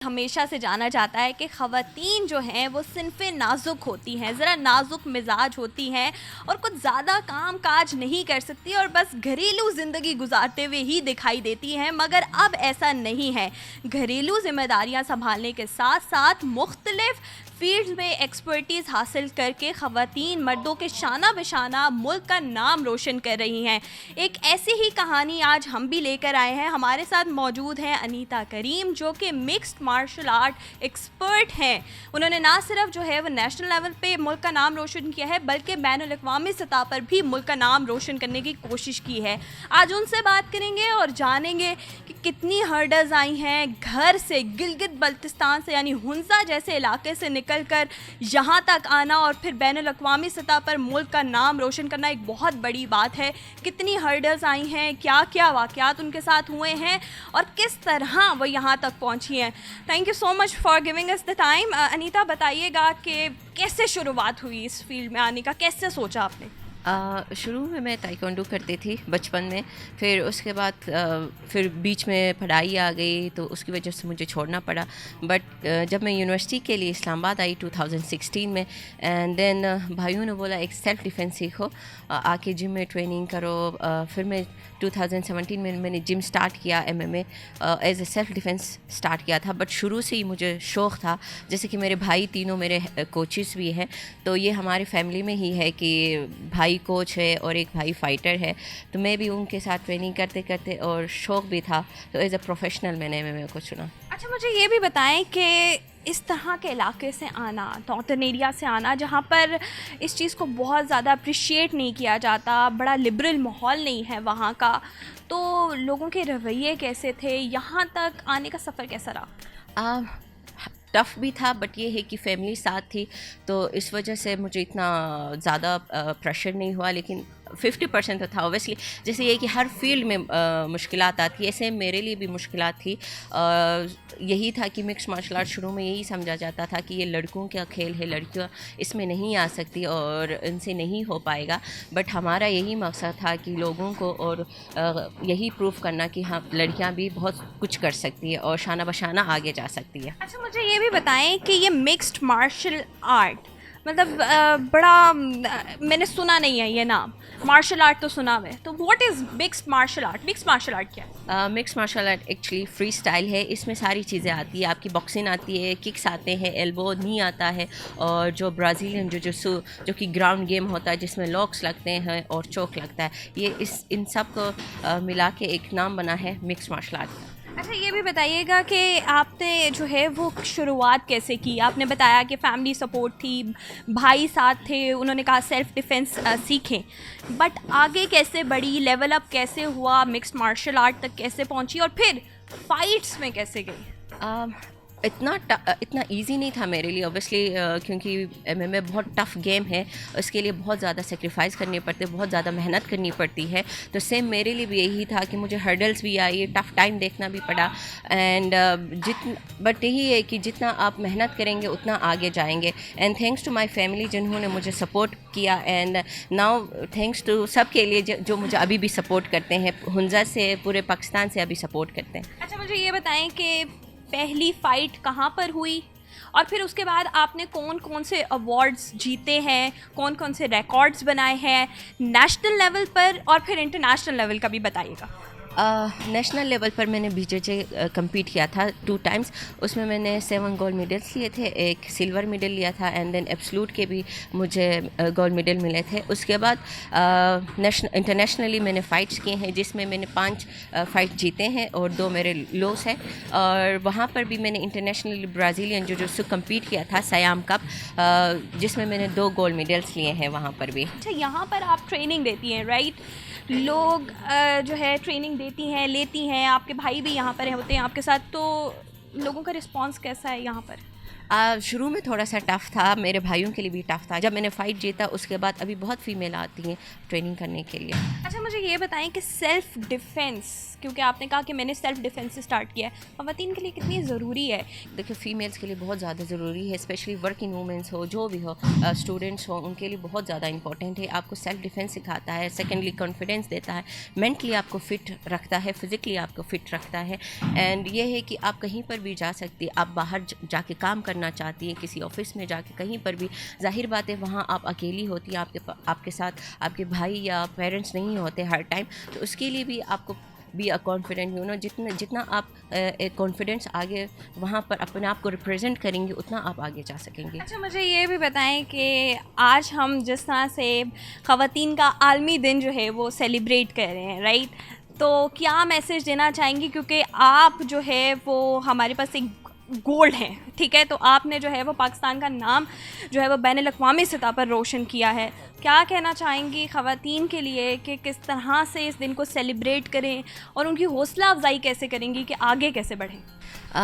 हमेशा से जाना जाता है कि ख़वातीन जो हैं वो सिन्फ़े नाजुक होती हैं, ज़रा नाजुक मिजाज होती हैं और कुछ ज़्यादा काम काज नहीं कर सकती और बस घरेलू ज़िंदगी गुजारते हुए ही दिखाई देती हैं। मगर अब ऐसा नहीं है। घरेलू ज़िम्मेदारियां संभालने के साथ साथ मुख्तलिफ़ फील्ड्स में एक्सपर्टीज़ हासिल करके ख़वातीन मर्दों के शाना बशाना मुल्क का नाम रोशन कर रही हैं। एक ऐसी ही कहानी आज हम भी लेकर आए हैं। हमारे साथ मौजूद हैं अनीता करीम, जो कि मिक्स्ड मार्शल आर्ट एक्सपर्ट हैं। उन्होंने ना सिर्फ जो है वो नेशनल लेवल पे मुल्क का नाम रोशन किया है, बल्कि बैनुल अक़वामी सतह पर भी मुल्क का नाम रोशन करने की कोशिश की है। आज उनसे बात करेंगे और जानेंगे कि कितनी हर्डल्स आई हैं घर से, गिलगित बल्तिस्तान से यानी हुंज़ा जैसे इलाके से निकल कर यहाँ तक आना और फिर बैनुल अक़वामी सतह पर मुल्क का नाम रोशन करना एक बहुत बड़ी बात है। कितनी हर्डल्स आई हैं, क्या क्या वाक़यात उनके साथ हुए हैं और किस तरह वो यहाँ तक पहुँची हैं। Thank you so much for giving us the time. Anita, बताइएगा कि कैसे शुरुआत हुई इस फील्ड में आने का, कैसे सोचा आपने? शुरू में मैं ताइक्वांडो करती थी बचपन में, फिर उसके बाद फिर बीच में पढ़ाई आ गई तो उसकी वजह से मुझे छोड़ना पड़ा। बट जब मैं यूनिवर्सिटी के लिए इस्लामाबाद आई 2016 में, एंड देन भाइयों ने बोला एक सेल्फ़ डिफेंस सीखो, आके जिम में ट्रेनिंग करो। फिर मैं 2017 में मैंने जिम स्टार्ट किया, MMA as a self defence start किया था। बट शुरू से ही मुझे शौक़ था, जैसे कि मेरे भाई तीनों मेरे कोचेस भी हैं, तो ये हमारे फैमिली में ही है कि भाई कोच है और एक भाई फाइटर है, तो मैं भी उनके साथ ट्रेनिंग करते करते और शौक़ भी था, तो एज अ प्रोफेशनल मैंने MMA को चुना। अच्छा, मुझे ये भी बताएं कि इस तरह के इलाके से आना, नॉर्थन एरिया से आना, जहाँ पर इस चीज़ को बहुत ज़्यादा अप्रिशिएट नहीं किया जाता, बड़ा लिबरल माहौल नहीं है वहाँ का, तो लोगों के रवैये कैसे थे? यहाँ तक आने का सफ़र कैसा रहा? टफ़ भी था, बट ये है कि फैमिली साथ थी, तो इस वजह से मुझे इतना ज़्यादा प्रेशर नहीं हुआ। लेकिन 50% तो था ऑब्वियसली। जैसे ये कि हर फील्ड में मुश्किलात आती है, ऐसे मेरे लिए भी मुश्किलात थी। यही था कि मिक्स मार्शल आर्ट शुरू में यही समझा जाता था कि ये लड़कों का खेल है, लड़कियां इसमें नहीं आ सकती और इनसे नहीं हो पाएगा। बट हमारा यही मकसद था कि लोगों को और यही प्रूफ करना कि हाँ, लड़कियां भी बहुत कुछ कर सकती है और शाना बशाना आगे जा सकती है। अच्छा, मुझे ये भी बताएं कि ये मिक्स्ड मार्शल आर्ट मतलब बड़ा मैंने सुना नहीं है ये नाम। मार्शल आर्ट तो सुना हुआ है, तो what is mixed martial art? Mixed martial art क्या है? Mix martial art actually free style है। इसमें सारी चीज़ें आती है, आपकी बॉक्सिंग आती है, किक्स आते हैं, एल्बो नी आता है, और जो ब्राज़ीलियन जो कि ग्राउंड गेम होता है जिसमें लॉक्स लगते हैं और चोक लगता है, ये इन सब को मिला के एक नाम बना है मिक्स मार्शल आर्ट। अच्छा, ये भी बताइएगा कि आपने जो है वो शुरुआत कैसे की? आपने बताया कि फैमिली सपोर्ट थी, भाई साथ थे, उन्होंने कहा सेल्फ़ डिफेंस सीखें, बट आगे कैसे बढ़ी, लेवल अप कैसे हुआ, मिक्स्ड मार्शल आर्ट तक कैसे पहुंची और फिर फाइट्स में कैसे गई? इतना इजी नहीं था मेरे लिए ऑब्वियसली, क्योंकि MMA बहुत टफ़ गेम है, उसके लिए बहुत ज़्यादा सेक्रीफाइस करनी पड़ती है, बहुत ज़्यादा मेहनत करनी पड़ती है। तो सेम मेरे लिए भी यही था कि मुझे हर्डल्स भी आई, टफ़ टाइम देखना भी पड़ा। एंड बट यही है कि जितना आप मेहनत करेंगे उतना आगे जाएंगे। And thanks to my family जिन्होंने मुझे सपोर्ट किया, एंड नाउ थैंक्स टू सब के लिए जो मुझे अभी भी सपोर्ट करते हैं, हुंज़ा से, पूरे पाकिस्तान से अभी सपोर्ट करते हैं। अच्छा, मुझे ये बताएं कि पहली फ़ाइट कहाँ पर हुई और फिर उसके बाद आपने कौन कौन से अवार्ड्स जीते हैं, कौन कौन से रिकॉर्ड्स बनाए हैं नेशनल लेवल पर, और फिर इंटरनेशनल लेवल का भी बताइएगा। नेशनल लेवल पर मैंने BJJ कम्पीट किया था 2 टाइम्स। उसमें मैंने 7 गोल्ड मेडल्स लिए थे, एक सिल्वर मेडल लिया था, एंड देन एब्सोल्यूट के भी मुझे गोल्ड मेडल मिले थे। उसके बाद इंटरनेशनली मैंने फ़ाइट्स किए हैं, जिसमें मैंने 5 फ़ाइट जीते हैं और 2 मेरे लॉस हैं। और वहाँ पर भी मैंने इंटरनेशनली ब्राज़ीलियन जो कम्पीट किया था सयाम कप, जिसमें मैंने 2 गोल्ड मेडल्स लिए हैं वहाँ पर भी। अच्छा, यहाँ पर आप ट्रेनिंग देती हैं, राइट? लोग जो है ट्रेनिंग देती हैं, लेती हैं, आपके भाई भी यहाँ पर होते हैं आपके साथ, तो लोगों का रिस्पांस कैसा है यहाँ पर? शुरू में थोड़ा सा टफ़ था, मेरे भाइयों के लिए भी टफ़ था। जब मैंने फ़ाइट जीता उसके बाद अभी बहुत फ़ीमेल आती हैं ट्रेनिंग करने के लिए। अच्छा, मुझे ये बताएं कि सेल्फ़ डिफेंस, क्योंकि आपने कहा कि मैंने सेल्फ़ डिफेंस से स्टार्ट किया है, ख़वातीन के लिए कितनी ज़रूरी है? देखिए, फ़ीमेल्स के लिए बहुत ज़्यादा ज़रूरी है, स्पेशली वर्किंग वूमेंस हो, जो भी हो, स्टूडेंट्स हो, उनके लिए बहुत ज़्यादा इंपॉर्टेंट है। आपको सेल्फ़ डिफेंस सिखाता है, सेकेंडली कॉन्फिडेंस देता है, मेंटली आपको फ़िट रखता है, फिज़िकली आपको फ़िट रखता है। एंड ये है कि आप कहीं पर पर भी जा सकती है, आप बाहर जाके काम करना चाहती हैं, किसी ऑफिस में जाके कहीं पर भी, ज़ाहिर बात है वहाँ आप अकेली होती हैं, आपके साथ आपके भाई या पेरेंट्स नहीं होते हर टाइम, तो उसके लिए भी आपको be a confident, you know, जितना आप कॉन्फिडेंस आगे वहाँ पर अपने आप को रिप्रेजेंट करेंगे उतना आप आगे जा सकेंगे। अच्छा, मुझे ये भी बताएं कि आज हम जिस तरह से ख़वातीन का आलमी दिन जो है वो सेलिब्रेट कर रहे हैं, राइट, तो क्या मैसेज देना चाहेंगी, क्योंकि आप जो है वो हमारे पास एक गोल्ड है, ठीक है, तो आपने जो है वो पाकिस्तान का नाम जो है वो बैनुल-अक़वामी सतह पर रोशन किया है। क्या कहना चाहेंगी ख़वातीन के लिए कि किस तरह से इस दिन को सेलिब्रेट करें और उनकी हौसला अफजाई कैसे करेंगी कि आगे कैसे बढ़ें?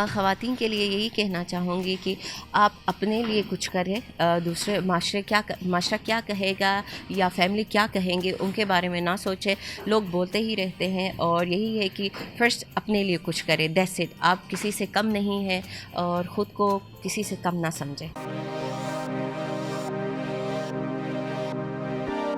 ख़वातीन के लिए यही कहना चाहूँगी कि आप अपने लिए कुछ करें, दूसरे माशरा क्या कहेगा या फैमिली क्या कहेंगे उनके बारे में ना सोचें। लोग बोलते ही रहते हैं और यही है कि फ़र्स्ट अपने लिए कुछ करें, दैट्स इट। आप किसी से कम नहीं हैं और ख़ुद को किसी से कम ना समझें।